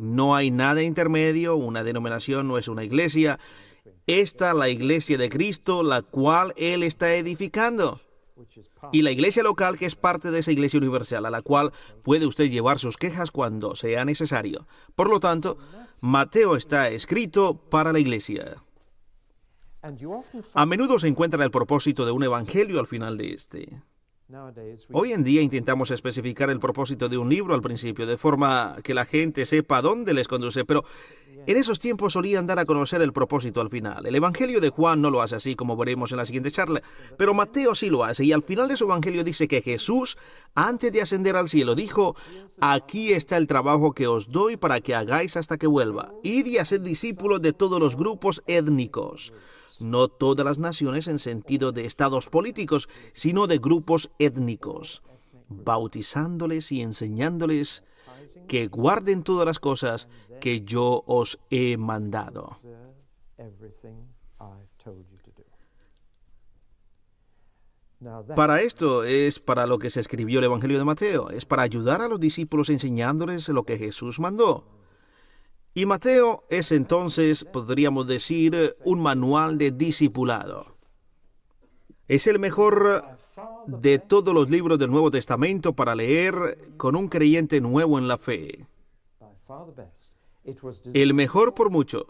No hay nada intermedio, una denominación no es una iglesia. Esta es la iglesia de Cristo, la cual Él está edificando. Y la iglesia local, que es parte de esa iglesia universal, a la cual puede usted llevar sus quejas cuando sea necesario. Por lo tanto, Mateo está escrito para la iglesia. A menudo se encuentra el propósito de un evangelio al final de este. Hoy en día intentamos especificar el propósito de un libro al principio, de forma que la gente sepa a dónde les conduce, pero en esos tiempos solían dar a conocer el propósito al final. El Evangelio de Juan no lo hace así, como veremos en la siguiente charla, pero Mateo sí lo hace, y al final de su Evangelio dice que Jesús, antes de ascender al cielo, dijo: aquí está el trabajo que os doy para que hagáis hasta que vuelva. Id y haced discípulos de todos los grupos étnicos. No todas las naciones en sentido de estados políticos, sino de grupos étnicos, bautizándoles y enseñándoles que guarden todas las cosas que yo os he mandado. Para esto es para lo que se escribió el Evangelio de Mateo, es para ayudar a los discípulos enseñándoles lo que Jesús mandó. Y Mateo es entonces, podríamos decir, un manual de discipulado. Es el mejor de todos los libros del Nuevo Testamento para leer con un creyente nuevo en la fe. El mejor por mucho.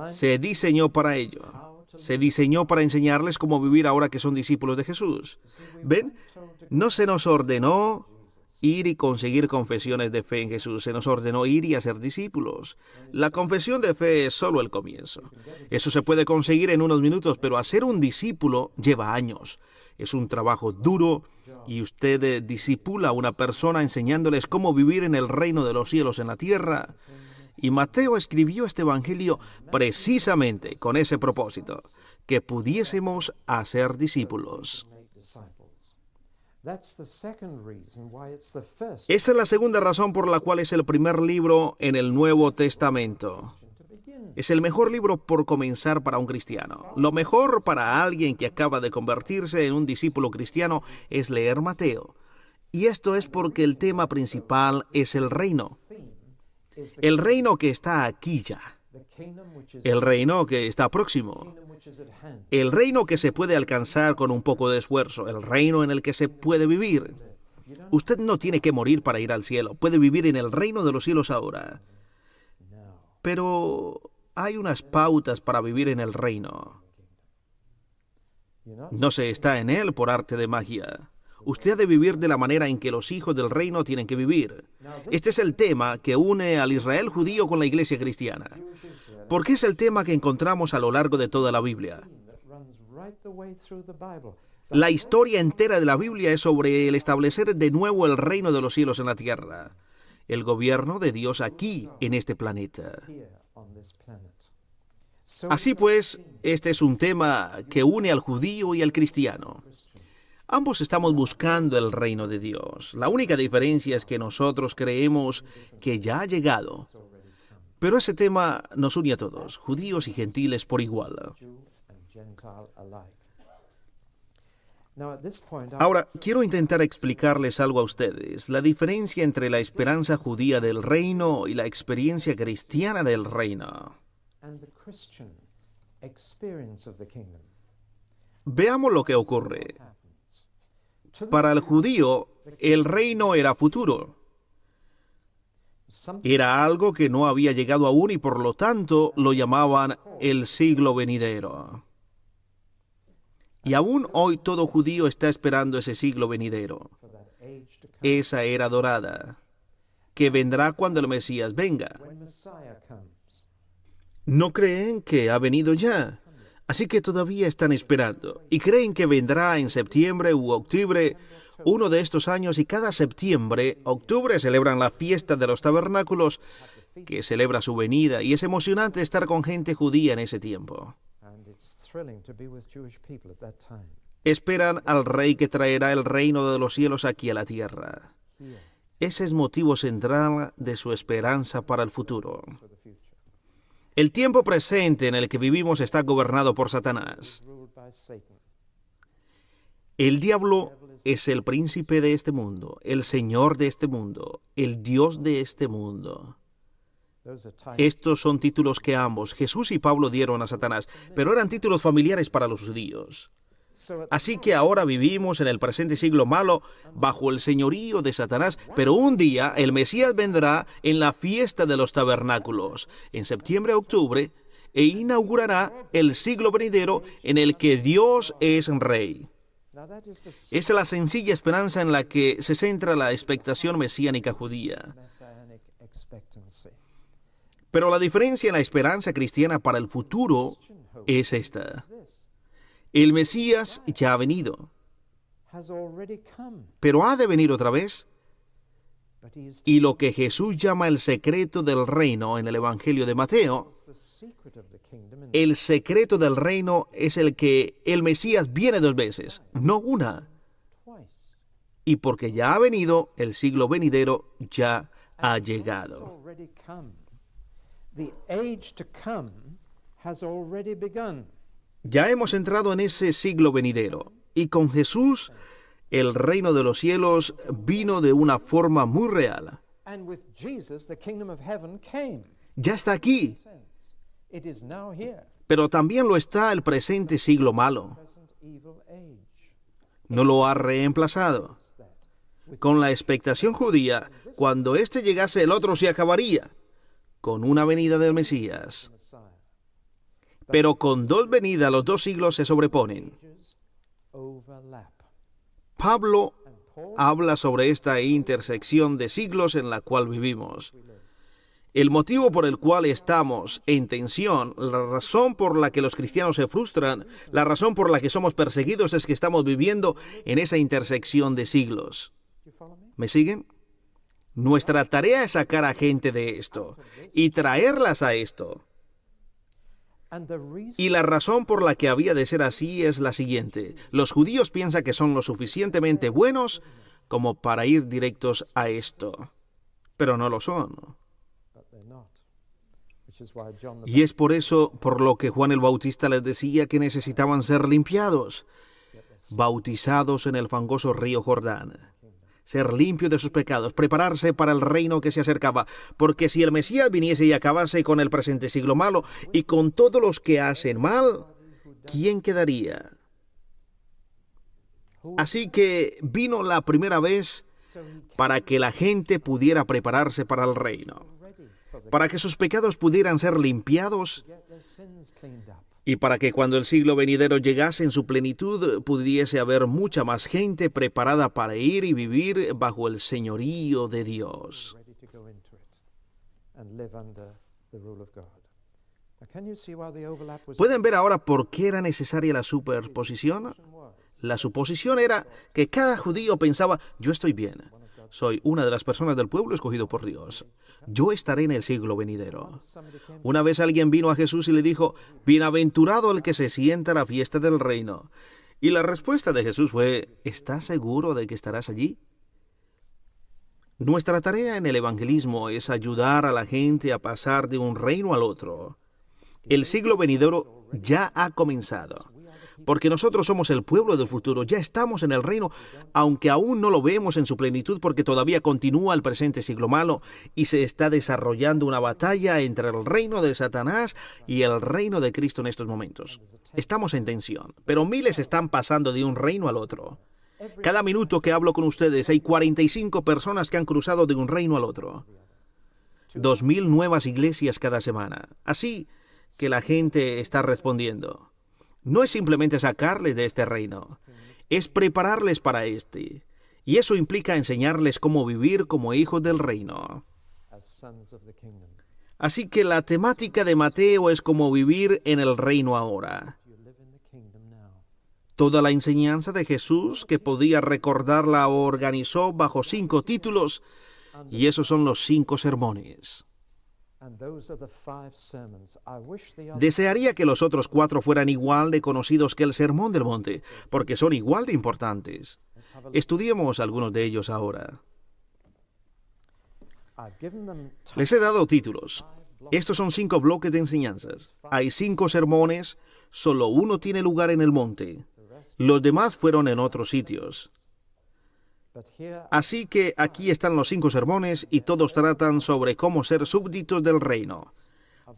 Se diseñó para ello. Se diseñó para enseñarles cómo vivir ahora que son discípulos de Jesús. ¿Ven? No se nos ordenó ir y conseguir confesiones de fe en Jesús. Se nos ordenó ir y hacer discípulos. La confesión de fe es solo el comienzo. Eso se puede conseguir en unos minutos, pero hacer un discípulo lleva años. Es un trabajo duro y usted discipula a una persona enseñándoles cómo vivir en el reino de los cielos en la tierra. Y Mateo escribió este evangelio precisamente con ese propósito, que pudiésemos hacer discípulos. Esa es la segunda razón por la cual es el primer libro en el Nuevo Testamento. Es el mejor libro por comenzar para un cristiano. Lo mejor para alguien que acaba de convertirse en un discípulo cristiano es leer Mateo. Y esto es porque el tema principal es el reino. El reino que está aquí ya. El reino que está próximo. El reino que se puede alcanzar con un poco de esfuerzo. El reino en el que se puede vivir. Usted no tiene que morir para ir al cielo. Puede vivir en el reino de los cielos ahora. Pero hay unas pautas para vivir en el reino. No se está en él por arte de magia. Usted ha de vivir de la manera en que los hijos del reino tienen que vivir. Este es el tema que une al Israel judío con la iglesia cristiana. Porque es el tema que encontramos a lo largo de toda la Biblia. La historia entera de la Biblia es sobre el establecer de nuevo el reino de los cielos en la tierra. El gobierno de Dios aquí, en este planeta. Así pues, este es un tema que une al judío y al cristiano. Ambos estamos buscando el reino de Dios. La única diferencia es que nosotros creemos que ya ha llegado. Pero ese tema nos une a todos, judíos y gentiles por igual. Ahora, quiero intentar explicarles algo a ustedes, la diferencia entre la esperanza judía del reino y la experiencia cristiana del reino. Veamos lo que ocurre. Para el judío, el reino era futuro. Era algo que no había llegado aún y por lo tanto lo llamaban el siglo venidero. Y aún hoy todo judío está esperando ese siglo venidero, esa era dorada, que vendrá cuando el Mesías venga. ¿No creen que ha venido ya? Así que todavía están esperando, y creen que vendrá en septiembre u octubre, uno de estos años, y cada septiembre, octubre celebran la fiesta de los tabernáculos, que celebra su venida, y es emocionante estar con gente judía en ese tiempo. Esperan al rey que traerá el reino de los cielos aquí a la tierra. Ese es motivo central de su esperanza para el futuro. El tiempo presente en el que vivimos está gobernado por Satanás. El diablo es el príncipe de este mundo, el señor de este mundo, el Dios de este mundo. Estos son títulos que ambos, Jesús y Pablo, dieron a Satanás, pero eran títulos familiares para los judíos. Así que ahora vivimos en el presente siglo malo bajo el señorío de Satanás, pero un día el Mesías vendrá en la fiesta de los tabernáculos, en septiembre-octubre, e inaugurará el siglo venidero en el que Dios es rey. Esa es la sencilla esperanza en la que se centra la expectación mesiánica judía. Pero la diferencia en la esperanza cristiana para el futuro es esta. El Mesías ya ha venido, pero ha de venir otra vez. Y lo que Jesús llama el secreto del reino en el Evangelio de Mateo, el secreto del reino es el que el Mesías viene 2 veces, no una. Y porque ya ha venido, el siglo venidero ya ha llegado. Ya hemos entrado en ese siglo venidero, y con Jesús el reino de los cielos vino de una forma muy real. Ya está aquí, pero también lo está el presente siglo malo. No lo ha reemplazado. Con la expectación judía, cuando éste llegase, el otro se acabaría, con una venida del Mesías. Pero con 2 venidas los 2 siglos se sobreponen. Pablo habla sobre esta intersección de siglos en la cual vivimos. El motivo por el cual estamos en tensión, la razón por la que los cristianos se frustran, la razón por la que somos perseguidos es que estamos viviendo en esa intersección de siglos. ¿Me siguen? Nuestra tarea es sacar a gente de esto y traerlas a esto. Y la razón por la que había de ser así es la siguiente. Los judíos piensan que son lo suficientemente buenos como para ir directos a esto, pero no lo son. Y es por eso por lo que Juan el Bautista les decía que necesitaban ser limpiados, bautizados en el fangoso río Jordán. Ser limpio de sus pecados, prepararse para el reino que se acercaba, porque si el Mesías viniese y acabase con el presente siglo malo y con todos los que hacen mal, ¿quién quedaría? Así que vino la primera vez para que la gente pudiera prepararse para el reino, para que sus pecados pudieran ser limpiados y para que cuando el siglo venidero llegase en su plenitud pudiese haber mucha más gente preparada para ir y vivir bajo el señorío de Dios. ¿Pueden ver ahora por qué era necesaria la superposición? La suposición era que cada judío pensaba, yo estoy bien, soy una de las personas del pueblo escogido por Dios. Yo estaré en el siglo venidero. Una vez alguien vino a Jesús y le dijo, bienaventurado el que se sienta a la fiesta del reino. Y la respuesta de Jesús fue, ¿estás seguro de que estarás allí? Nuestra tarea en el evangelismo es ayudar a la gente a pasar de un reino al otro. El siglo venidero ya ha comenzado. Porque nosotros somos el pueblo del futuro, ya estamos en el reino, aunque aún no lo vemos en su plenitud porque todavía continúa el presente siglo malo y se está desarrollando una batalla entre el reino de Satanás y el reino de Cristo en estos momentos. Estamos en tensión, pero miles están pasando de un reino al otro. Cada minuto que hablo con ustedes hay 45 personas que han cruzado de un reino al otro. 2,000 nuevas iglesias cada semana. Así que la gente está respondiendo. No es simplemente sacarles de este reino, es prepararles para este. Y eso implica enseñarles cómo vivir como hijos del reino. Así que la temática de Mateo es cómo vivir en el reino ahora. Toda la enseñanza de Jesús que podía recordar la organizó bajo 5 títulos, y esos son los 5 sermones. Desearía que los otros 4 fueran igual de conocidos que el Sermón del Monte, porque son igual de importantes. Estudiemos algunos de ellos ahora. Les he dado títulos. Estos son 5 bloques de enseñanzas. Hay 5 sermones, solo uno tiene lugar en el monte, Los demás fueron en otros sitios. Así que aquí están los 5 sermones y todos tratan sobre cómo ser súbditos del reino.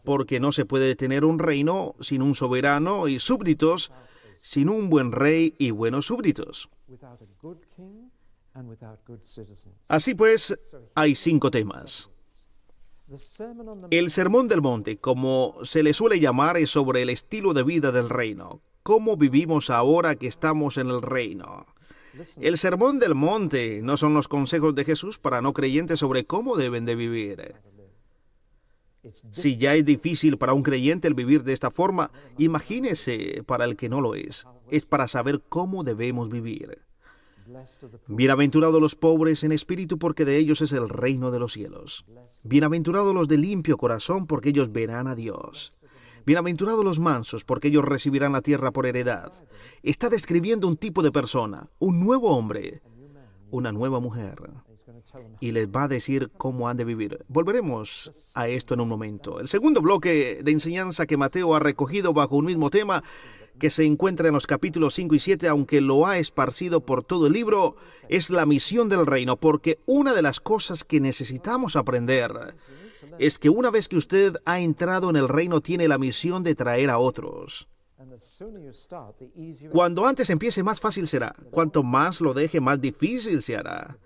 Porque no se puede tener un reino sin un soberano y súbditos sin un buen rey y buenos súbditos. Así pues, hay 5 temas. El Sermón del Monte, como se le suele llamar, es sobre el estilo de vida del reino. ¿Cómo vivimos ahora que estamos en el reino? El Sermón del Monte no son los consejos de Jesús para no creyentes sobre cómo deben de vivir. Si ya es difícil para un creyente el vivir de esta forma, imagínese para el que no lo es. Es para saber cómo debemos vivir. Bienaventurados los pobres en espíritu, porque de ellos es el reino de los cielos. Bienaventurados los de limpio corazón, porque ellos verán a Dios. Bienaventurados los mansos, porque ellos recibirán la tierra por heredad. Está describiendo un tipo de persona, un nuevo hombre, una nueva mujer. Y les va a decir cómo han de vivir. Volveremos a esto en un momento. El segundo bloque de enseñanza que Mateo ha recogido bajo un mismo tema, que se encuentra en los capítulos 5 y 7, aunque lo ha esparcido por todo el libro, es la misión del reino, porque una de las cosas que necesitamos aprender es que una vez que usted ha entrado en el reino, tiene la misión de traer a otros. Cuando antes empiece, más fácil será. Cuanto más lo deje, más difícil se hará.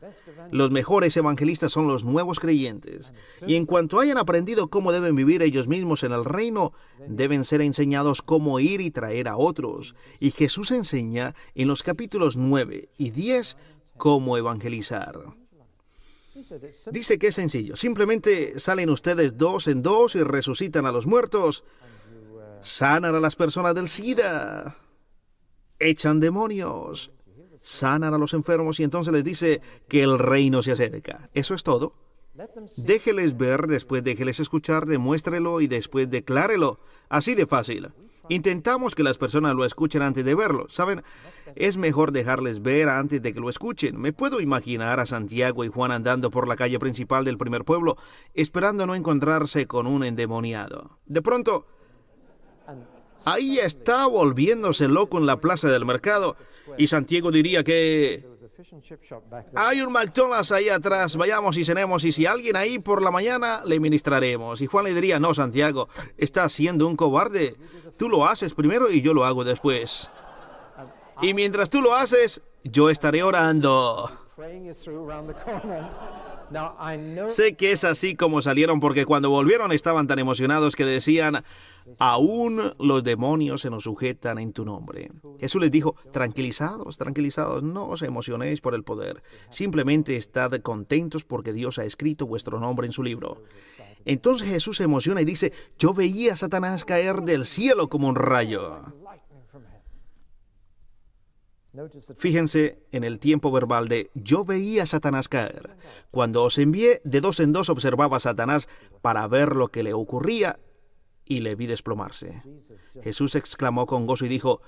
Los mejores evangelistas son los nuevos creyentes. Y en cuanto hayan aprendido cómo deben vivir ellos mismos en el reino, deben ser enseñados cómo ir y traer a otros. Y Jesús enseña en los capítulos 9 y 10 cómo evangelizar. Dice que es sencillo. Simplemente salen ustedes 2 en 2 y resucitan a los muertos. Sanan a las personas del SIDA, echan demonios, sanan a los enfermos y entonces les dice que el reino se acerca. Eso es todo. Déjeles ver, después déjeles escuchar, demuéstrelo y después declárelo. Así de fácil. Intentamos que las personas lo escuchen antes de verlo. ¿Saben? Es mejor dejarles ver antes de que lo escuchen. Me puedo imaginar a Santiago y Juan andando por la calle principal del primer pueblo, esperando no encontrarse con un endemoniado. De pronto, ahí está volviéndose loco en la plaza del mercado, y Santiago diría que hay un McDonald's ahí atrás, vayamos y cenemos, y si alguien ahí por la mañana, le ministraremos. Y Juan le diría, no, Santiago, estás siendo un cobarde. Tú lo haces primero y yo lo hago después. Y mientras tú lo haces, yo estaré orando. Sé que es así como salieron, porque cuando volvieron estaban tan emocionados que decían, aún los demonios se nos sujetan en tu nombre. Jesús les dijo, tranquilizados, tranquilizados, no os emocionéis por el poder. Simplemente estad contentos porque Dios ha escrito vuestro nombre en su libro. Entonces Jesús se emociona y dice, yo veía a Satanás caer del cielo como un rayo. Fíjense en el tiempo verbal de yo veía a Satanás caer. Cuando os envié, de 2 en 2 observaba a Satanás para ver lo que le ocurría y le vi desplomarse. Jesús exclamó con gozo y dijo,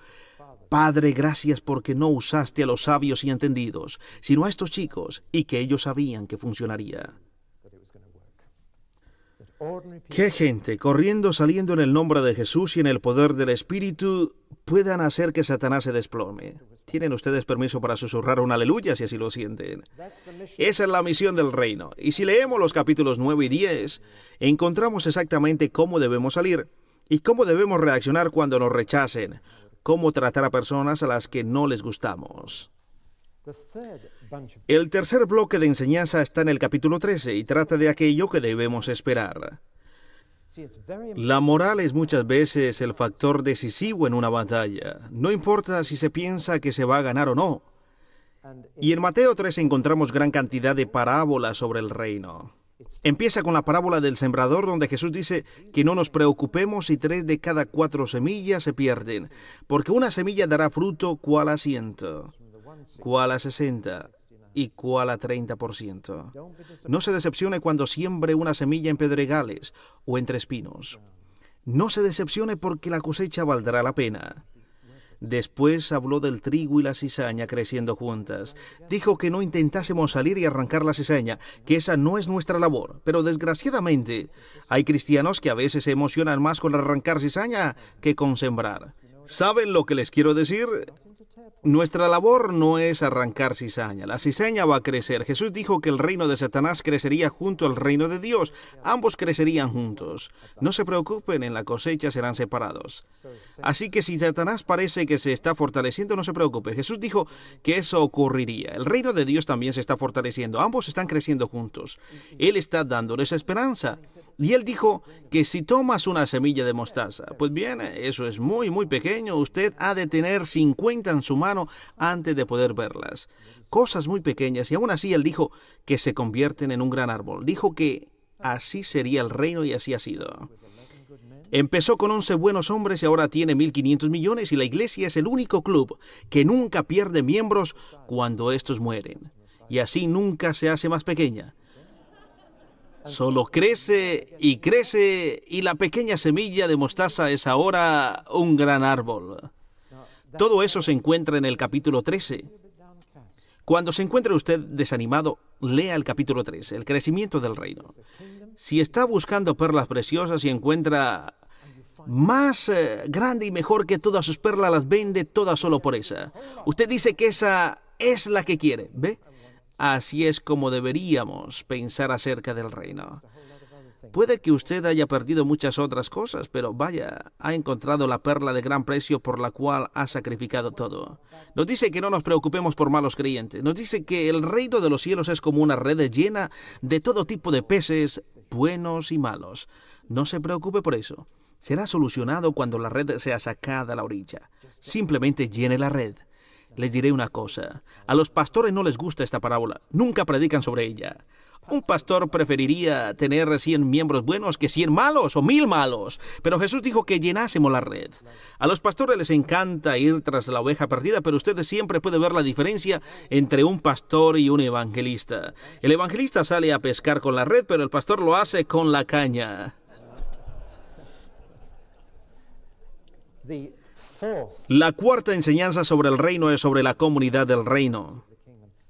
Padre, gracias porque no usaste a los sabios y entendidos, sino a estos chicos, y que ellos sabían que funcionaría. ¿Qué gente, corriendo, saliendo en el nombre de Jesús y en el poder del Espíritu, puedan hacer que Satanás se desplome? Tienen ustedes permiso para susurrar un aleluya si así lo sienten. Esa es la misión del reino. Y si leemos los capítulos 9 y 10, encontramos exactamente cómo debemos salir y cómo debemos reaccionar cuando nos rechacen, cómo tratar a personas a las que no les gustamos. El tercer bloque de enseñanza está en el capítulo 13 y trata de aquello que debemos esperar. La moral es muchas veces el factor decisivo en una batalla. No importa si se piensa que se va a ganar o no. Y en Mateo 13 encontramos gran cantidad de parábolas sobre el reino. Empieza con la parábola del sembrador, donde Jesús dice que no nos preocupemos si 3 de cada 4 semillas se pierden, porque una semilla dará fruto cual a 100, cual a 60 y cual a 30%. No se decepcione cuando siembre una semilla en pedregales o entre espinos. No se decepcione porque la cosecha valdrá la pena. Después habló del trigo y la cizaña creciendo juntas. Dijo que no intentásemos salir y arrancar la cizaña, que esa no es nuestra labor. Pero desgraciadamente, hay cristianos que a veces se emocionan más con arrancar cizaña que con sembrar. ¿Saben lo que les quiero decir? Nuestra labor no es arrancar cizaña. La cizaña va a crecer. Jesús dijo que el reino de Satanás crecería junto al reino de Dios. Ambos crecerían juntos. No se preocupen, en la cosecha serán separados. Así que si Satanás parece que se está fortaleciendo, no se preocupe. Jesús dijo que eso ocurriría. El reino de Dios también se está fortaleciendo. Ambos están creciendo juntos. Él está dándoles esperanza. Y Él dijo que si tomas una semilla de mostaza, pues bien, eso es muy, muy pequeño. Usted ha de tener 50 en su mano antes de poder verlas. Cosas muy pequeñas. Y aún así Él dijo que se convierten en un gran árbol. Dijo que así sería el reino y así ha sido. Empezó con 11 buenos hombres y ahora tiene 1.500 millones y la iglesia es el único club que nunca pierde miembros cuando estos mueren. Y así nunca se hace más pequeña. Solo crece y la pequeña semilla de mostaza es ahora un gran árbol. Todo eso se encuentra en el capítulo 13. Cuando se encuentre usted desanimado, lea el capítulo 13, el crecimiento del reino. Si está buscando perlas preciosas y encuentra más grande y mejor que todas sus perlas, las vende todas solo por esa. Usted dice que esa es la que quiere, ¿ve? Así es como deberíamos pensar acerca del reino. Puede que usted haya perdido muchas otras cosas, pero vaya, ha encontrado la perla de gran precio por la cual ha sacrificado todo. Nos dice que no nos preocupemos por malos creyentes. Nos dice que el reino de los cielos es como una red llena de todo tipo de peces, buenos y malos. No se preocupe por eso. Será solucionado cuando la red sea sacada a la orilla. Simplemente llene la red. Les diré una cosa. A los pastores no les gusta esta parábola. Nunca predican sobre ella. Un pastor preferiría tener 100 miembros buenos que 100 malos o 1000 malos. Pero Jesús dijo que llenásemos la red. A los pastores les encanta ir tras la oveja perdida, pero usted siempre puede ver la diferencia entre un pastor y un evangelista. El evangelista sale a pescar con la red, pero el pastor lo hace con la caña. La cuarta enseñanza sobre el reino es sobre la comunidad del reino.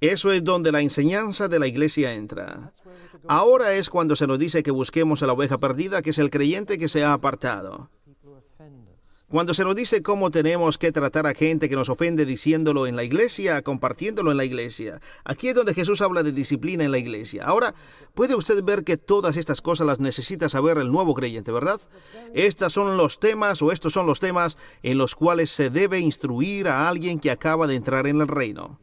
Eso es donde la enseñanza de la iglesia entra. Ahora es cuando se nos dice que busquemos a la oveja perdida, que es el creyente que se ha apartado. Cuando se nos dice cómo tenemos que tratar a gente que nos ofende diciéndolo en la iglesia, compartiéndolo en la iglesia. Aquí es donde Jesús habla de disciplina en la iglesia. Ahora, puede usted ver que todas estas cosas las necesita saber el nuevo creyente, ¿verdad? Estos son los temas en los cuales se debe instruir a alguien que acaba de entrar en el reino.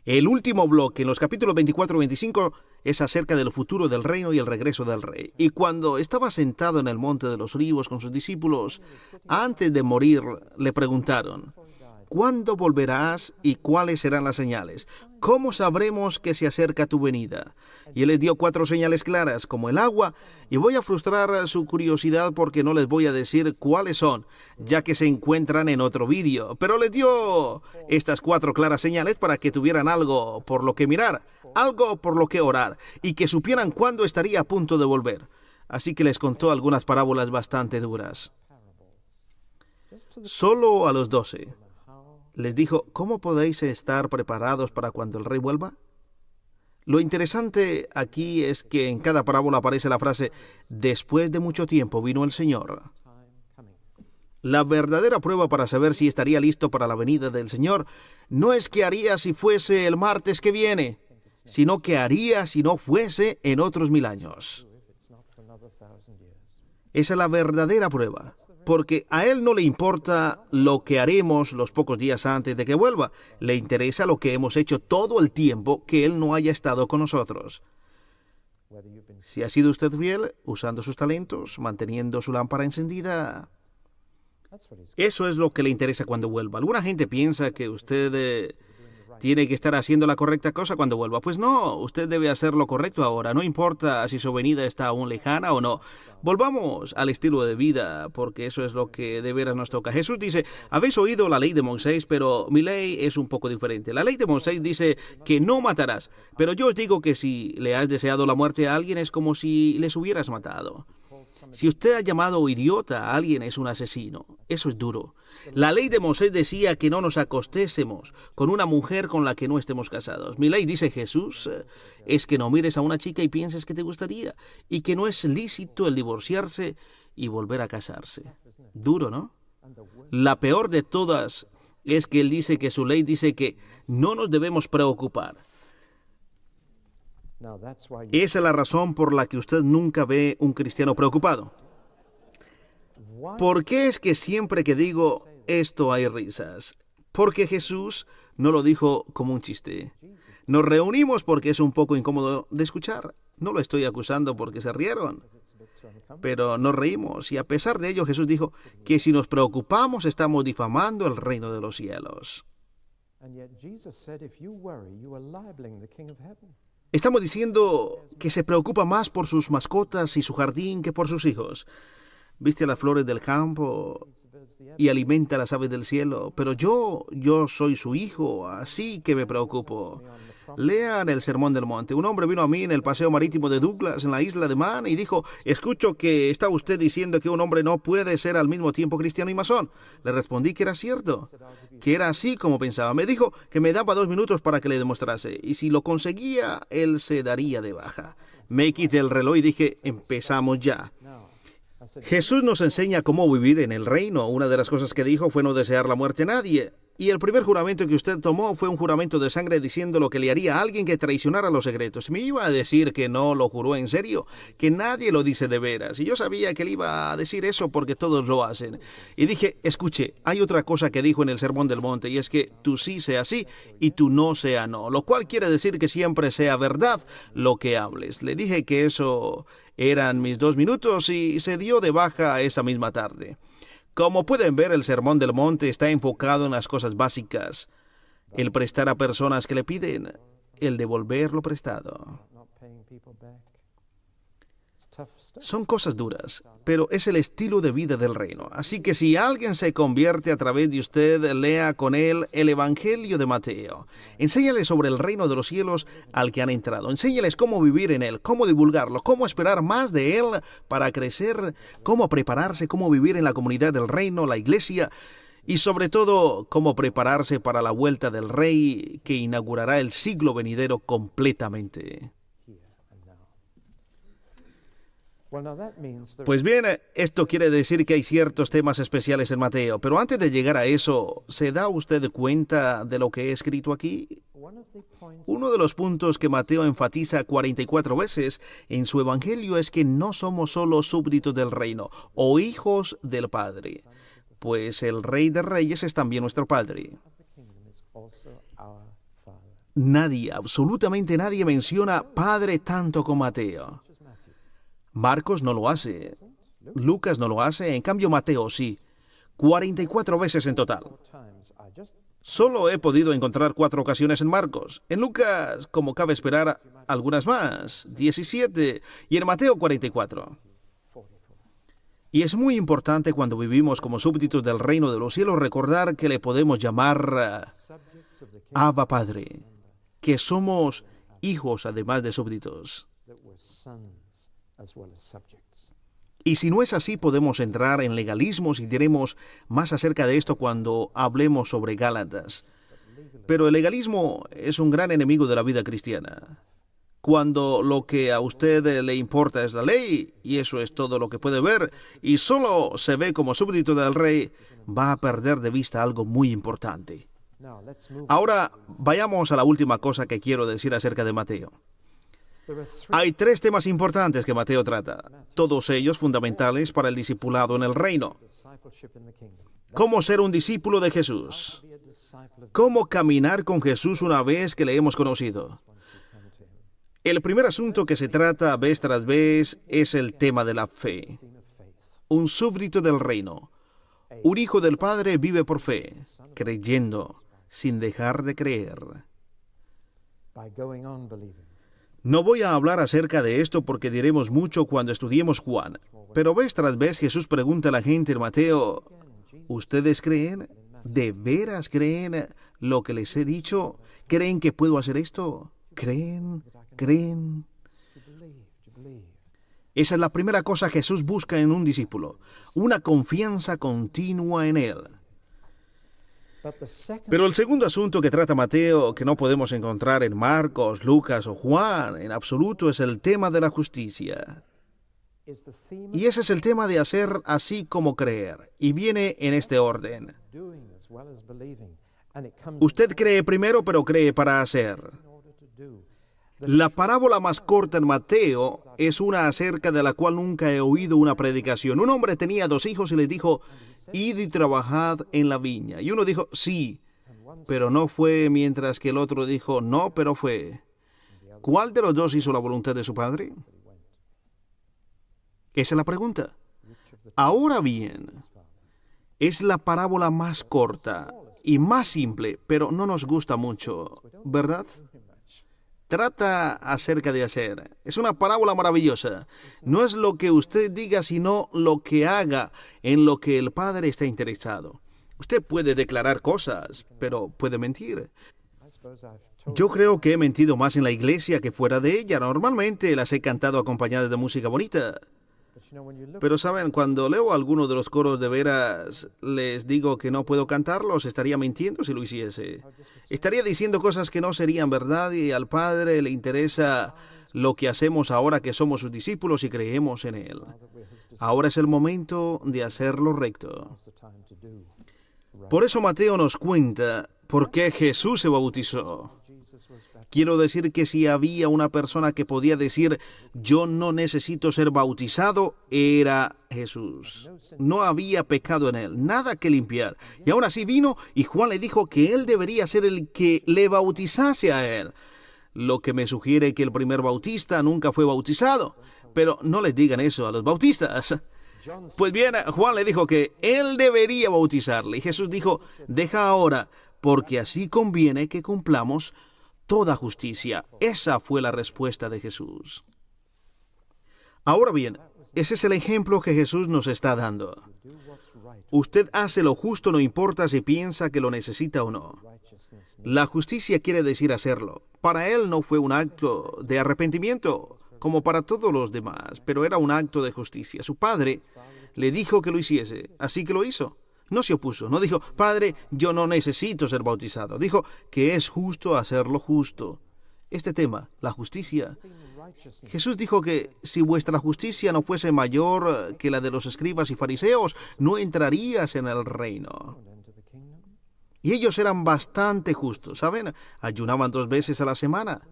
El último bloque, en los capítulos 24 y 25, es acerca del futuro del reino y el regreso del rey. Y cuando estaba sentado en el monte de los olivos con sus discípulos, antes de morir, le preguntaron: ¿cuándo volverás y cuáles serán las señales? ¿Cómo sabremos que se acerca tu venida? Y él les dio 4 señales claras, como el agua, y voy a frustrar su curiosidad porque no les voy a decir cuáles son, ya que se encuentran en otro vídeo. Pero les dio estas 4 claras señales para que tuvieran algo por lo que mirar, algo por lo que orar, y que supieran cuándo estaría a punto de volver. Así que les contó algunas parábolas bastante duras. Solo a los 12. Les dijo: ¿cómo podéis estar preparados para cuando el rey vuelva? Lo interesante aquí es que en cada parábola aparece la frase: después de mucho tiempo vino el Señor. La verdadera prueba para saber si estaría listo para la venida del Señor no es qué haría si fuese el martes que viene, sino qué haría si no fuese en otros 1000 años. Esa es la verdadera prueba. Porque a Él no le importa lo que haremos los pocos días antes de que vuelva. Le interesa lo que hemos hecho todo el tiempo que Él no haya estado con nosotros. Si ha sido usted fiel, usando sus talentos, manteniendo su lámpara encendida, eso es lo que le interesa cuando vuelva. Alguna gente piensa que usted tiene que estar haciendo la correcta cosa cuando vuelva. Pues no, usted debe hacer lo correcto ahora. No importa si su venida está aún lejana o no. Volvamos al estilo de vida, porque eso es lo que de veras nos toca. Jesús dice: habéis oído la ley de Moisés, pero mi ley es un poco diferente. La ley de Moisés dice que no matarás, pero yo os digo que si le has deseado la muerte a alguien es como si les hubieras matado. Si usted ha llamado idiota a alguien, es un asesino. Eso es duro. La ley de Moisés decía que no nos acostésemos con una mujer con la que no estemos casados. Mi ley, dice Jesús, es que no mires a una chica y pienses que te gustaría, y que no es lícito el divorciarse y volver a casarse. Duro, ¿no? La peor de todas es que él dice que su ley dice que no nos debemos preocupar. Esa es la razón por la que usted nunca ve un cristiano preocupado. ¿Por qué es que siempre que digo esto hay risas? Porque Jesús no lo dijo como un chiste. Nos reunimos porque es un poco incómodo de escuchar. No lo estoy acusando porque se rieron, pero nos reímos. Y a pesar de ello, Jesús dijo que si nos preocupamos estamos difamando el reino de los cielos. Estamos diciendo que se preocupa más por sus mascotas y su jardín que por sus hijos. Viste las flores del campo y alimenta las aves del cielo, pero yo soy su hijo, así que me preocupo. Lean el Sermón del Monte. Un hombre vino a mí en el paseo marítimo de Douglas, en la isla de Man, y dijo: escucho que está usted diciendo que un hombre no puede ser al mismo tiempo cristiano y masón. Le respondí que era cierto, que era así como pensaba. Me dijo que me daba 2 minutos para que le demostrase, y si lo conseguía, él se daría de baja. Me quité el reloj y dije: empezamos ya. Jesús nos enseña cómo vivir en el reino. Una de las cosas que dijo fue no desear la muerte a nadie. Y el primer juramento que usted tomó fue un juramento de sangre diciendo lo que le haría a alguien que traicionara los secretos. Me iba a decir que no lo juró en serio, que nadie lo dice de veras. Y yo sabía que él iba a decir eso porque todos lo hacen. Y dije: escuche, hay otra cosa que dijo en el Sermón del Monte, y es que tú sí sea sí y tú no sea no. Lo cual quiere decir que siempre sea verdad lo que hables. Le dije que eso eran mis 2 minutos y se dio de baja esa misma tarde. Como pueden ver, el Sermón del Monte está enfocado en las cosas básicas: el prestar a personas que le piden, el devolver lo prestado. Son cosas duras, pero es el estilo de vida del reino. Así que si alguien se convierte a través de usted, lea con él el Evangelio de Mateo. Enséñales sobre el reino de los cielos al que han entrado. Enséñales cómo vivir en él, cómo divulgarlo, cómo esperar más de él para crecer, cómo prepararse, cómo vivir en la comunidad del reino, la iglesia, y sobre todo, cómo prepararse para la vuelta del Rey que inaugurará el siglo venidero completamente. Pues bien, esto quiere decir que hay ciertos temas especiales en Mateo, pero antes de llegar a eso, ¿se da usted cuenta de lo que he escrito aquí? Uno de los puntos que Mateo enfatiza 44 veces en su Evangelio es que no somos solo súbditos del reino o hijos del Padre, pues el Rey de Reyes es también nuestro Padre. Nadie, absolutamente nadie menciona Padre tanto como Mateo. Marcos no lo hace, Lucas no lo hace, en cambio Mateo sí, 44 veces en total. Solo he podido encontrar 4 ocasiones en Marcos, en Lucas, como cabe esperar, algunas más, 17, y en Mateo 44. Y es muy importante cuando vivimos como súbditos del reino de los cielos recordar que le podemos llamar Abba Padre, que somos hijos además de súbditos. Y si no es así, podemos entrar en legalismos y diremos más acerca de esto cuando hablemos sobre Gálatas. Pero el legalismo es un gran enemigo de la vida cristiana. Cuando lo que a usted le importa es la ley, y eso es todo lo que puede ver, y solo se ve como súbdito del rey, va a perder de vista algo muy importante. Ahora, vayamos a la última cosa que quiero decir acerca de Mateo. Hay 3 temas importantes que Mateo trata, todos ellos fundamentales para el discipulado en el reino. ¿Cómo ser un discípulo de Jesús? ¿Cómo caminar con Jesús una vez que le hemos conocido? El primer asunto que se trata vez tras vez es el tema de la fe. Un súbdito del reino, un hijo del Padre vive por fe, creyendo, sin dejar de creer. No voy a hablar acerca de esto porque diremos mucho cuando estudiemos Juan, pero vez tras vez Jesús pregunta a la gente en Mateo: ¿ustedes creen? ¿De veras creen lo que les he dicho? ¿Creen que puedo hacer esto? ¿Creen? ¿Creen? Esa es la primera cosa que Jesús busca en un discípulo, una confianza continua en él. Pero el segundo asunto que trata Mateo, que no podemos encontrar en Marcos, Lucas o Juan en absoluto, es el tema de la justicia. Y ese es el tema de hacer así como creer. Y viene en este orden. Usted cree primero, pero cree para hacer. La parábola más corta en Mateo es una acerca de la cual nunca he oído una predicación. Un hombre tenía 2 hijos y les dijo, id y trabajad en la viña. Y uno dijo, sí, pero no fue, mientras que el otro dijo, no, pero fue. ¿Cuál de los 2 hizo la voluntad de su padre? Esa es la pregunta. Ahora bien, es la parábola más corta y más simple, pero no nos gusta mucho, ¿verdad? Trata acerca de hacer. Es una parábola maravillosa. No es lo que usted diga, sino lo que haga en lo que el Padre está interesado. Usted puede declarar cosas, pero puede mentir. Yo creo que he mentido más en la iglesia que fuera de ella. Normalmente las he cantado acompañadas de música bonita. Pero saben, cuando leo alguno de los coros de veras, les digo que no puedo cantarlos, estaría mintiendo si lo hiciese. Estaría diciendo cosas que no serían verdad y al Padre le interesa lo que hacemos ahora que somos sus discípulos y creemos en Él. Ahora es el momento de hacerlo recto. Por eso Mateo nos cuenta por qué Jesús se bautizó. Quiero decir que si había una persona que podía decir, yo no necesito ser bautizado, era Jesús. No había pecado en él, nada que limpiar. Y aún así vino y Juan le dijo que él debería ser el que le bautizase a él. Lo que me sugiere que el primer bautista nunca fue bautizado. Pero no les digan eso a los bautistas. Pues bien, Juan le dijo que él debería bautizarle. Y Jesús dijo, deja ahora, porque así conviene que cumplamos toda justicia. Esa fue la respuesta de Jesús. Ahora bien, ese es el ejemplo que Jesús nos está dando. Usted hace lo justo, no importa si piensa que lo necesita o no. La justicia quiere decir hacerlo. Para él no fue un acto de arrepentimiento, como para todos los demás, pero era un acto de justicia. Su padre le dijo que lo hiciese, así que lo hizo. No se opuso, no dijo, Padre, yo no necesito ser bautizado. Dijo que es justo hacer lo justo. Este tema, la justicia. Jesús dijo que si vuestra justicia no fuese mayor que la de los escribas y fariseos, no entrarías en el reino. Y ellos eran bastante justos, ¿saben? Ayunaban 2 veces a la semana.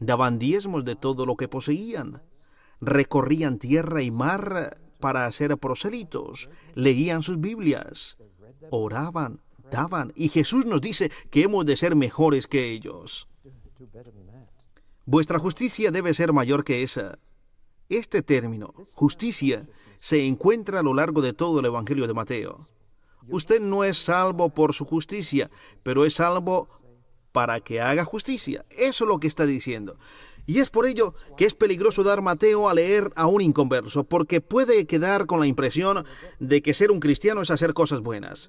Daban diezmos de todo lo que poseían. Recorrían tierra y mar para hacer prosélitos, leían sus Biblias, oraban, daban, y Jesús nos dice que hemos de ser mejores que ellos. Vuestra justicia debe ser mayor que esa. Este término, justicia, se encuentra a lo largo de todo el Evangelio de Mateo. Usted no es salvo por su justicia, pero es salvo para que haga justicia. Eso es lo que está diciendo. Y es por ello que es peligroso dar Mateo a leer a un inconverso, porque puede quedar con la impresión de que ser un cristiano es hacer cosas buenas.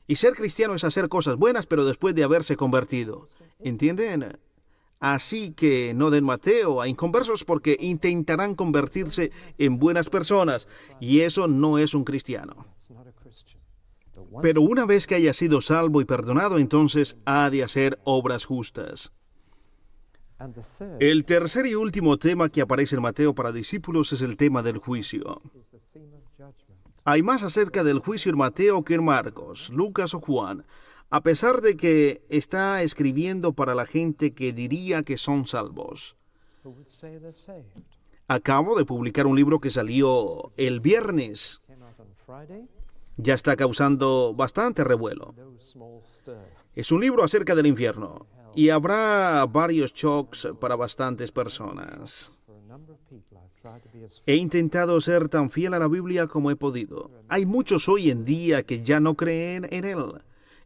Y ser cristiano es hacer cosas buenas, pero después de haberse convertido. ¿Entienden? Así que no den Mateo a inconversos porque intentarán convertirse en buenas personas, y eso no es un cristiano. Pero una vez que haya sido salvo y perdonado, entonces ha de hacer obras justas. El tercer y último tema que aparece en Mateo para discípulos es el tema del juicio. Hay más acerca del juicio en Mateo que en Marcos, Lucas o Juan, a pesar de que está escribiendo para la gente que diría que son salvos. Acabo de publicar un libro que salió el viernes. Ya está causando bastante revuelo. Es un libro acerca del infierno. Y habrá varios shocks para bastantes personas. He intentado ser tan fiel a la Biblia como he podido. Hay muchos hoy en día que ya no creen en él.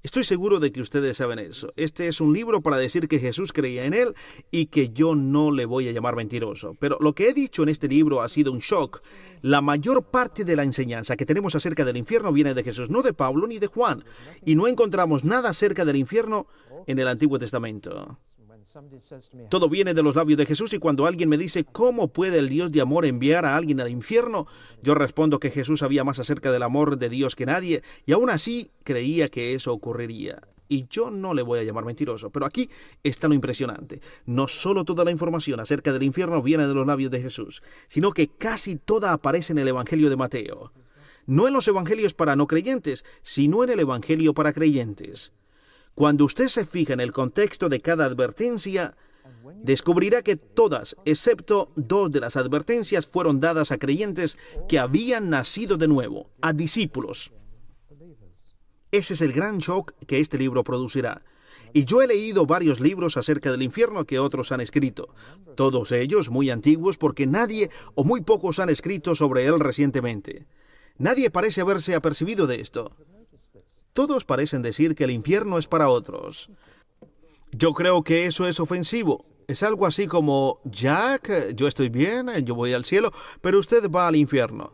Estoy seguro de que ustedes saben eso. Este es un libro para decir que Jesús creía en él y que yo no le voy a llamar mentiroso. Pero lo que he dicho en este libro ha sido un shock. La mayor parte de la enseñanza que tenemos acerca del infierno viene de Jesús, no de Pablo ni de Juan. Y no encontramos nada acerca del infierno en el Antiguo Testamento. Todo viene de los labios de Jesús, y cuando alguien me dice ¿cómo puede el Dios de amor enviar a alguien al infierno?, yo respondo que Jesús sabía más acerca del amor de Dios que nadie, y aún así creía que eso ocurriría. Y yo no le voy a llamar mentiroso, pero aquí está lo impresionante. No solo toda la información acerca del infierno viene de los labios de Jesús, sino que casi toda aparece en el Evangelio de Mateo. No en los evangelios para no creyentes, sino en el Evangelio para creyentes. Cuando usted se fija en el contexto de cada advertencia, descubrirá que todas, excepto 2 de las advertencias, fueron dadas a creyentes que habían nacido de nuevo, a discípulos. Ese es el gran shock que este libro producirá. Y yo he leído varios libros acerca del infierno que otros han escrito, todos ellos muy antiguos porque nadie o muy pocos han escrito sobre él recientemente. Nadie parece haberse apercibido de esto. Todos parecen decir que el infierno es para otros. Yo creo que eso es ofensivo. Es algo así como, Jack, yo estoy bien, yo voy al cielo, pero usted va al infierno.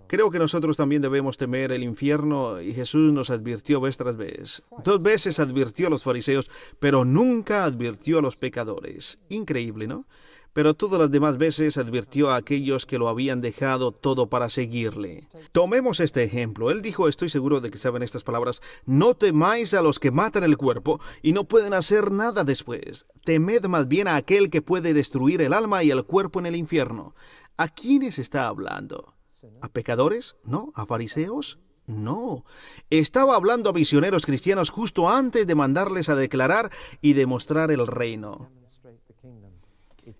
Creo que nosotros también debemos temer el infierno y Jesús nos advirtió vez tras vez. 2 veces advirtió a los fariseos, pero nunca advirtió a los pecadores. Increíble, ¿no? Pero todas las demás veces advirtió a aquellos que lo habían dejado todo para seguirle. Tomemos este ejemplo. Él dijo, estoy seguro de que saben estas palabras, no temáis a los que matan el cuerpo y no pueden hacer nada después. Temed más bien a aquel que puede destruir el alma y el cuerpo en el infierno. ¿A quiénes está hablando? ¿A pecadores? ¿No? ¿A fariseos? No. Estaba hablando a misioneros cristianos justo antes de mandarles a declarar y demostrar el reino.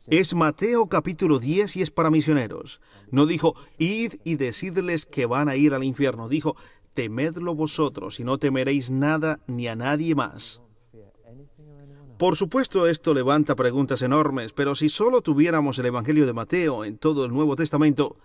Es Mateo capítulo 10 y es para misioneros. No dijo, id y decidles que van a ir al infierno. Dijo, temedlo vosotros y no temeréis nada ni a nadie más. Por supuesto, esto levanta preguntas enormes, pero si solo tuviéramos el Evangelio de Mateo en todo el Nuevo Testamento,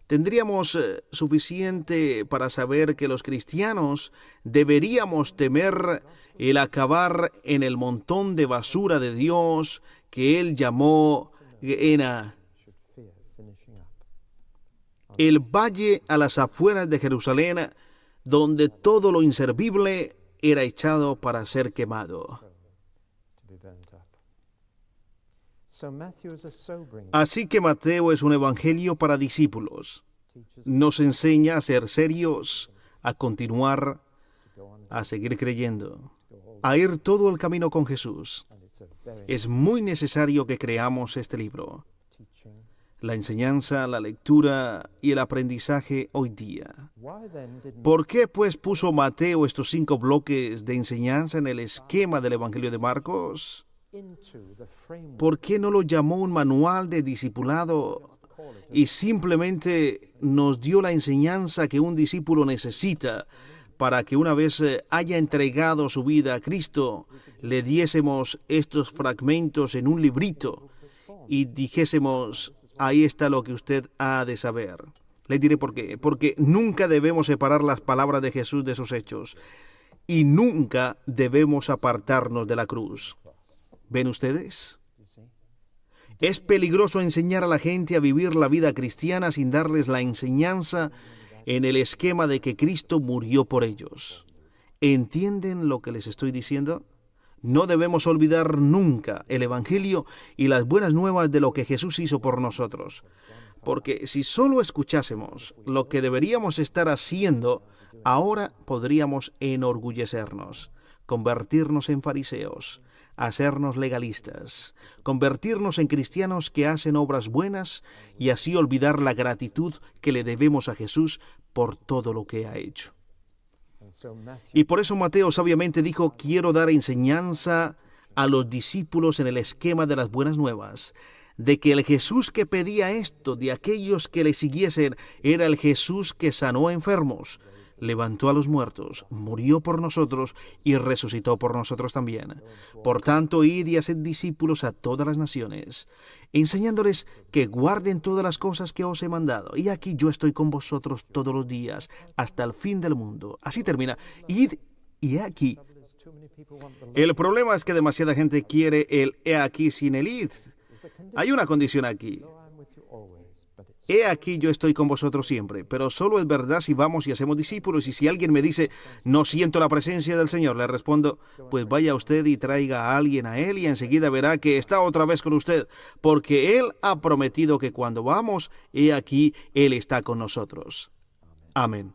tendríamos suficiente para saber que los cristianos deberíamos temer el acabar en el montón de basura de Dios que Él llamó Gehenna, el valle a las afueras de Jerusalén, donde todo lo inservible era echado para ser quemado. Así que Mateo es un evangelio para discípulos. Nos enseña a ser serios, a continuar, a seguir creyendo, a ir todo el camino con Jesús. Es muy necesario que creamos este libro. La enseñanza, la lectura y el aprendizaje hoy día. ¿Por qué, pues, puso Mateo estos 5 bloques de enseñanza en el esquema del Evangelio de Marcos? ¿Por qué no lo llamó un manual de discipulado y simplemente nos dio la enseñanza que un discípulo necesita para que una vez haya entregado su vida a Cristo, le diésemos estos fragmentos en un librito y dijésemos, ahí está lo que usted ha de saber? Le diré por qué. Porque nunca debemos separar las palabras de Jesús de sus hechos y nunca debemos apartarnos de la cruz. ¿Ven ustedes? Es peligroso enseñar a la gente a vivir la vida cristiana sin darles la enseñanza en el esquema de que Cristo murió por ellos. ¿Entienden lo que les estoy diciendo? No debemos olvidar nunca el Evangelio y las buenas nuevas de lo que Jesús hizo por nosotros. Porque si solo escuchásemos lo que deberíamos estar haciendo, ahora podríamos enorgullecernos, convertirnos en fariseos, hacernos legalistas, convertirnos en cristianos que hacen obras buenas y así olvidar la gratitud que le debemos a Jesús por todo lo que ha hecho. Y por eso Mateo sabiamente dijo, quiero dar enseñanza a los discípulos en el esquema de las buenas nuevas, de que el Jesús que pedía esto de aquellos que le siguiesen era el Jesús que sanó a enfermos, levantó a los muertos, murió por nosotros y resucitó por nosotros también. Por tanto, id y haced discípulos a todas las naciones, enseñándoles que guarden todas las cosas que os he mandado. Y aquí yo estoy con vosotros todos los días, hasta el fin del mundo. Así termina. Id y he aquí. El problema es que demasiada gente quiere el he aquí sin el id. Hay una condición aquí. He aquí yo estoy con vosotros siempre, pero solo es verdad si vamos y hacemos discípulos. Y si alguien me dice, no siento la presencia del Señor, le respondo, pues vaya usted y traiga a alguien a Él y enseguida verá que está otra vez con usted, porque Él ha prometido que cuando vamos, he aquí, Él está con nosotros. Amén.